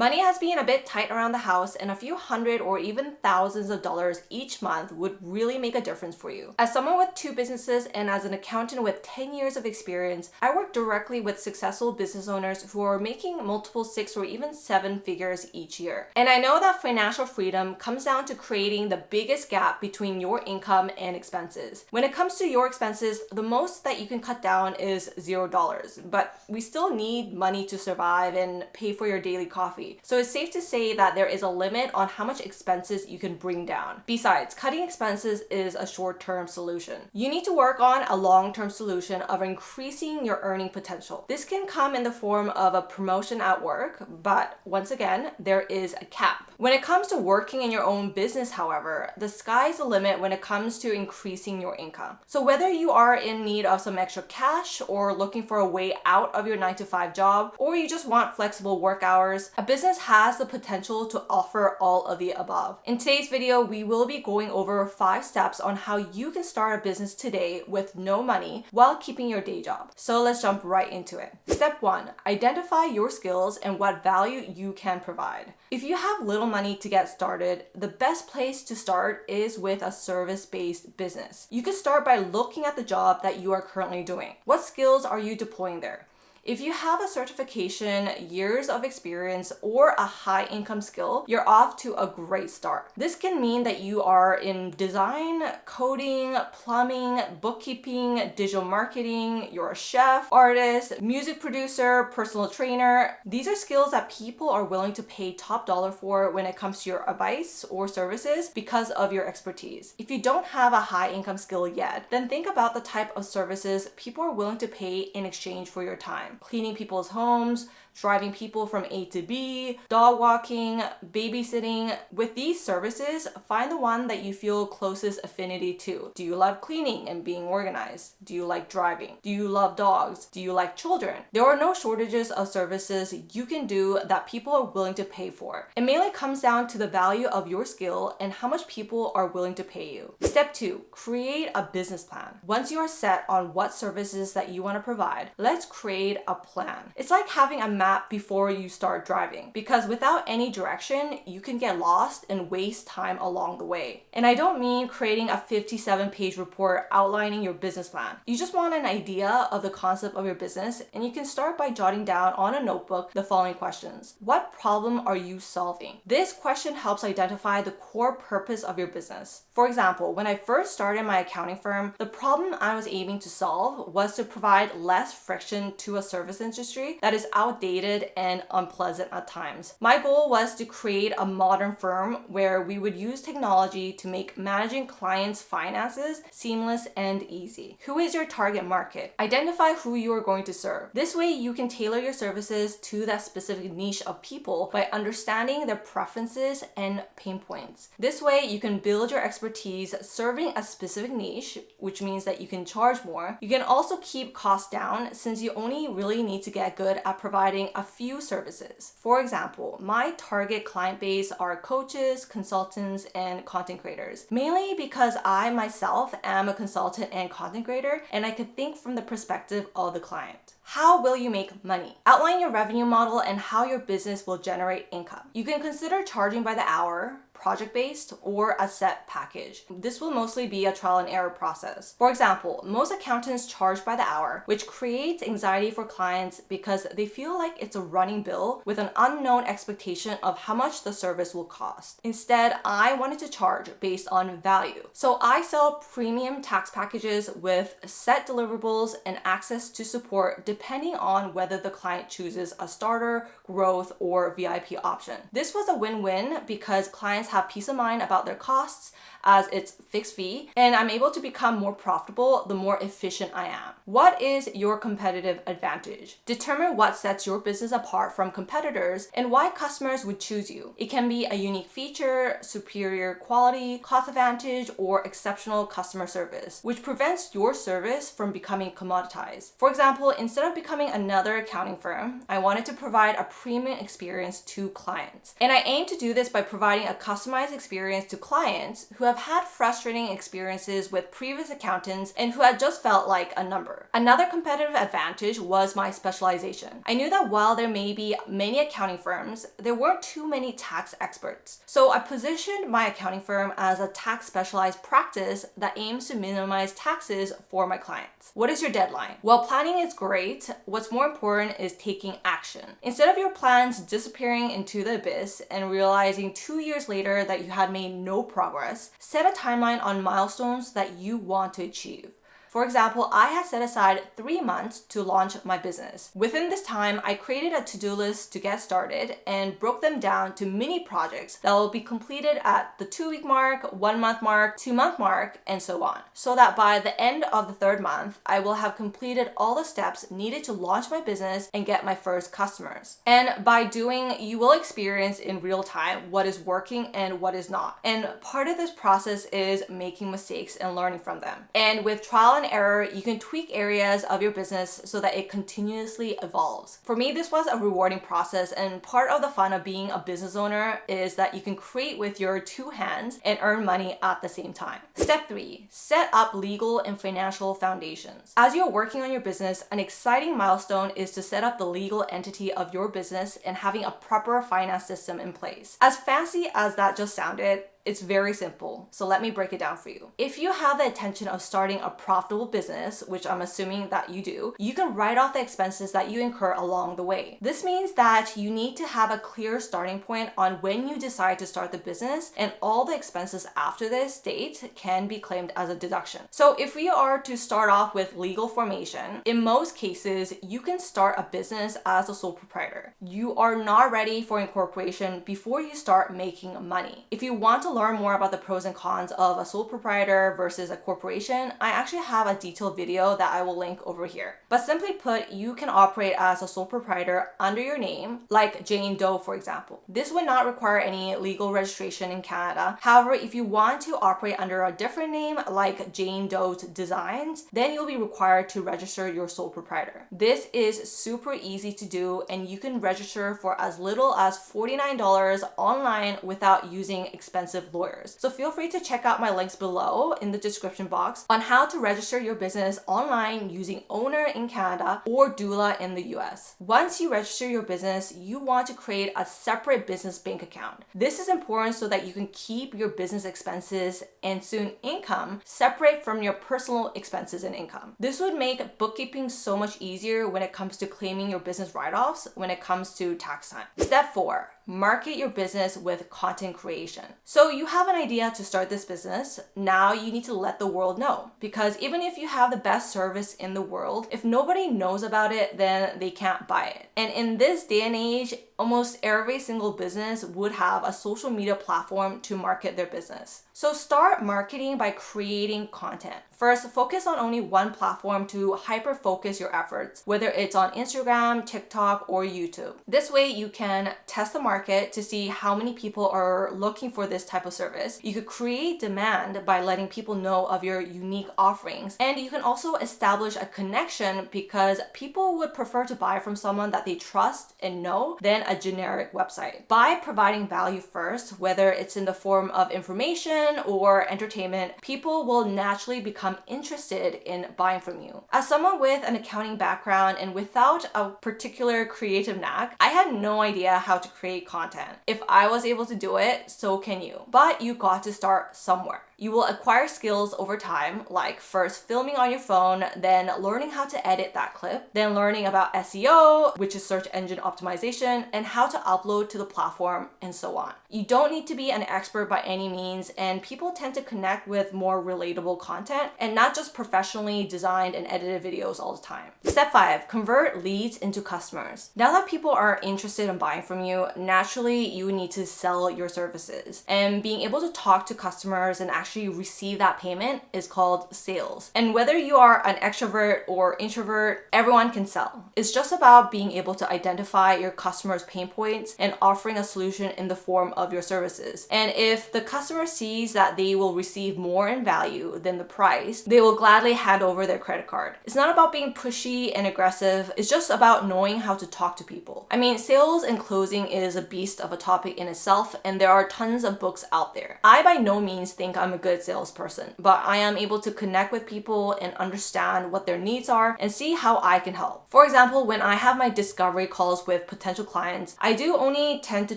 Money has been a bit tight around the house, and a few hundred or even thousands of dollars each month would really make a difference for you. As someone with 2 businesses and as an accountant with 10 years of experience, I work directly with successful business owners who are making multiple 6 or even 7 figures each year. And I know that financial freedom comes down to creating the biggest gap between your income and expenses. When it comes to your expenses, the most that you can cut down is $0, but we still need money to survive and pay for your daily coffee. So it's safe to say that there is a limit on how much expenses you can bring down. Besides, cutting expenses is a short-term solution. You need to work on a long-term solution of increasing your earning potential. This can come in the form of a promotion at work, but once again, there is a cap. When it comes to working in your own business, however, the sky's the limit when it comes to increasing your income. So whether you are in need of some extra cash or looking for a way out of your 9-to-5 job, or you just want flexible work hours, a business has the potential to offer all of the above. In today's video, we will be going over 5 steps on how you can start a business today with no money while keeping your day job. So let's jump right into it. Step 1, identify your skills and what value you can provide. If you have little money to get started, the best place to start is with a service-based business. You can start by looking at the job that you are currently doing. What skills are you deploying there? If you have a certification, years of experience, or a high income skill, you're off to a great start. This can mean that you are in design, coding, plumbing, bookkeeping, digital marketing, you're a chef, artist, music producer, personal trainer. These are skills that people are willing to pay top dollar for when it comes to your advice or services because of your expertise. If you don't have a high income skill yet, then think about the type of services people are willing to pay in exchange for your time. Cleaning people's homes, driving people from A to B, dog walking, babysitting. With these services, find the one that you feel closest affinity to. Do you love cleaning and being organized? Do you like driving? Do you love dogs? Do you like children? There are no shortages of services you can do that people are willing to pay for. It mainly comes down to the value of your skill and how much people are willing to pay you. Step 2, create a business plan. Once you are set on what services that you want to provide, let's create a plan. It's like having a map before you start driving, because without any direction, you can get lost and waste time along the way. And I don't mean creating a 57-page report outlining your business plan. You just want an idea of the concept of your business, and you can start by jotting down on a notebook the following questions. What problem are you solving? This question helps identify the core purpose of your business. For example, when I first started my accounting firm, the problem I was aiming to solve was to provide less friction to a service industry that is outdated and unpleasant at times. My goal was to create a modern firm where we would use technology to make managing clients' finances seamless and easy. Who is your target market? Identify who you are going to serve. This way you can tailor your services to that specific niche of people by understanding their preferences and pain points. This way you can build your expertise serving a specific niche, which means that you can charge more. You can also keep costs down since you only really need to get good at providing a few services. For example, my target client base are coaches, consultants, and content creators, mainly because I myself am a consultant and content creator, and I could think from the perspective of the client. How will you make money? Outline your revenue model and how your business will generate income. You can consider charging by the hour, project-based, or a set package. This will mostly be a trial and error process. For example, most accountants charge by the hour, which creates anxiety for clients because they feel like it's a running bill with an unknown expectation of how much the service will cost. Instead, I wanted to charge based on value. So I sell premium tax packages with set deliverables and access to support depending on whether the client chooses a starter, growth, or VIP option. This was a win-win because clients have peace of mind about their costs as it's fixed fee, and I'm able to become more profitable the more efficient I am. What is your competitive advantage? Determine what sets your business apart from competitors and why customers would choose you. It can be a unique feature, superior quality, cost advantage, or exceptional customer service, which prevents your service from becoming commoditized. For example, instead of becoming another accounting firm, I wanted to provide a premium experience to clients. And I aim to do this by providing a customized experience to clients who have had frustrating experiences with previous accountants and who had just felt like a number. Another competitive advantage was my specialization. I knew that while there may be many accounting firms, there weren't too many tax experts. So I positioned my accounting firm as a tax specialized practice that aims to minimize taxes for my clients. What is your deadline? Well, planning is great. What's more important is taking action. Instead of your plans disappearing into the abyss and realizing 2 years later that you had made no progress, set a timeline on milestones that you want to achieve. For example, I had set aside 3 months to launch my business. Within this time, I created a to-do list to get started and broke them down to mini projects that will be completed at the 2-week mark, 1-month mark, 2-month mark, and so on. So that by the end of the 3rd month, I will have completed all the steps needed to launch my business and get my first customers. And by doing, you will experience in real time what is working and what is not. And part of this process is making mistakes and learning from them. And with trial and error, you can tweak areas of your business so that it continuously evolves. For me, this was a rewarding process, and part of the fun of being a business owner is that you can create with your 2 hands and earn money at the same time. Step 3, set up legal and financial foundations. As you're working on your business, an exciting milestone is to set up the legal entity of your business and having a proper finance system in place. As fancy as that just sounded, it's very simple, so let me break it down for you. If you have the intention of starting a profitable business, which I'm assuming that you do, you can write off the expenses that you incur along the way. This means that you need to have a clear starting point on when you decide to start the business, and all the expenses after this date can be claimed as a deduction. So if we are to start off with legal formation, in most cases, you can start a business as a sole proprietor. You are not ready for incorporation before you start making money. If you want to learn more about the pros and cons of a sole proprietor versus a corporation, I actually have a detailed video that I will link over here. But simply put, you can operate as a sole proprietor under your name, like Jane Doe, for example. This would not require any legal registration in Canada. However, if you want to operate under a different name, like Jane Doe's Designs, then you'll be required to register your sole proprietor. This is super easy to do, and you can register for as little as $49 online without using expensive lawyers. So feel free to check out my links below in the description box on how to register your business online using Owner in Canada or Doula in the US. Once you register your business, you want to create a separate business bank account. This is important so that you can keep your business expenses and soon income separate from your personal expenses and income. This would make bookkeeping so much easier when it comes to claiming your business write-offs when it comes to tax time. Step 4. Market your business with content creation. So you have an idea to start this business. Now you need to let the world know, because even if you have the best service in the world, if nobody knows about it, then they can't buy it. And in this day and age, almost every single business would have a social media platform to market their business. So start marketing by creating content. First, focus on only one platform to hyper-focus your efforts, whether it's on Instagram, TikTok, or YouTube. This way you can test the market to see how many people are looking for this type of service. You could create demand by letting people know of your unique offerings. And you can also establish a connection, because people would prefer to buy from someone that they trust and know than a generic website. By providing value first, whether it's in the form of information or entertainment, people will naturally become interested in buying from you. As someone with an accounting background and without a particular creative knack, I had no idea how to create content. If I was able to do it, so can you. But you got to start somewhere. You will acquire skills over time, like first filming on your phone, then learning how to edit that clip, then learning about SEO, which is search engine optimization, and how to upload to the platform, and so on. You don't need to be an expert by any means, and people tend to connect with more relatable content and not just professionally designed and edited videos all the time. Step 5, convert leads into customers. Now that people are interested in buying from you, naturally you need to sell your services. And being able to talk to customers and actually receive that payment is called sales. And whether you are an extrovert or introvert, everyone can sell. It's just about being able to identify your customers' customer's pain points and offering a solution in the form of your services. And if the customer sees that they will receive more in value than the price, they will gladly hand over their credit card. It's not about being pushy and aggressive, it's just about knowing how to talk to people. I mean, sales and closing is a beast of a topic in itself, and there are tons of books out there. I by no means think I'm a good salesperson, but I am able to connect with people and understand what their needs are and see how I can help. For example, when I have my discovery calls with potential clients, I do only 10 to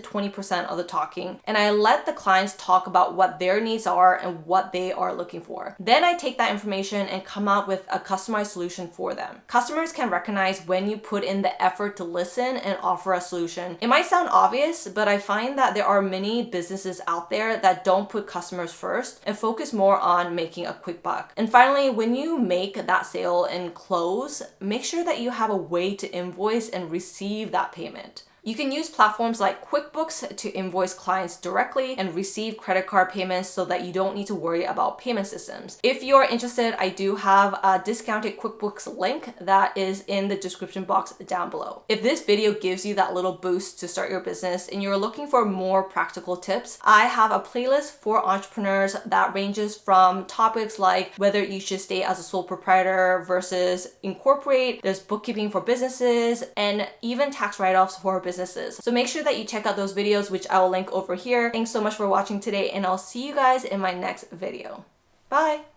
20% of the talking, and I let the clients talk about what their needs are and what they are looking for. Then I take that information and come up with a customized solution for them. Customers can recognize when you put in the effort to listen and offer a solution. It might sound obvious, but I find that there are many businesses out there that don't put customers first and focus more on making a quick buck. And finally, when you make that sale and close, make sure that you have a way to invoice and receive that payment. You can use platforms like QuickBooks to invoice clients directly and receive credit card payments so that you don't need to worry about payment systems. If you're interested, I do have a discounted QuickBooks link that is in the description box down below. If this video gives you that little boost to start your business and you're looking for more practical tips, I have a playlist for entrepreneurs that ranges from topics like whether you should stay as a sole proprietor versus incorporate, there's bookkeeping for businesses, and even tax write-offs for businesses. So make sure that you check out those videos, which I will link over here. Thanks so much for watching today, and I'll see you guys in my next video. Bye!